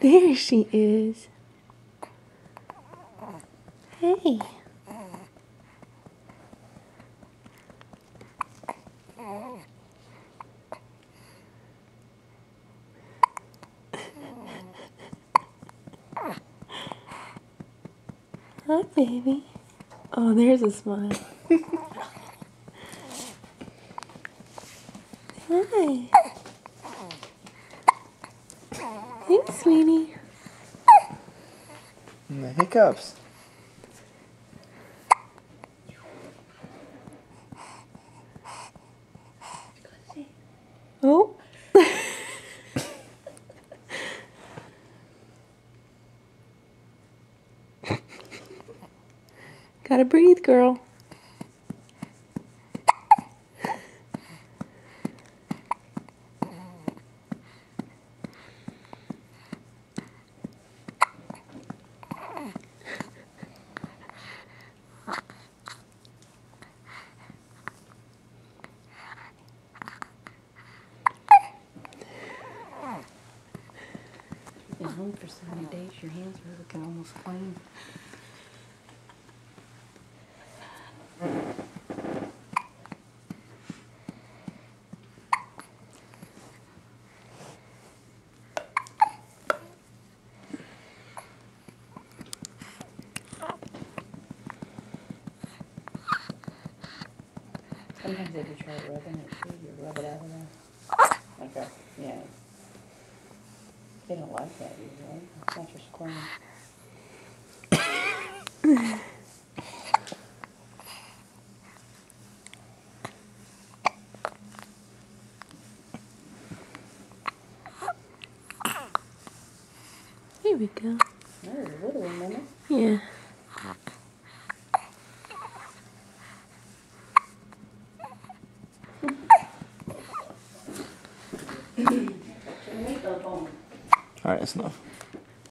There she is. Hey. Hi, baby. Oh, there's a smile. Hi. Hey, sweetie. And the hiccups. Oh. Gotta breathe, girl. You've been home for so many days, your hands are looking almost clean. Sometimes they do try rubbing it too. You rub it out of there. Okay, yeah. They don't like that usually. It's not just clean. Here we go. There's a little one, isn't it? Yeah. Alright, that's enough.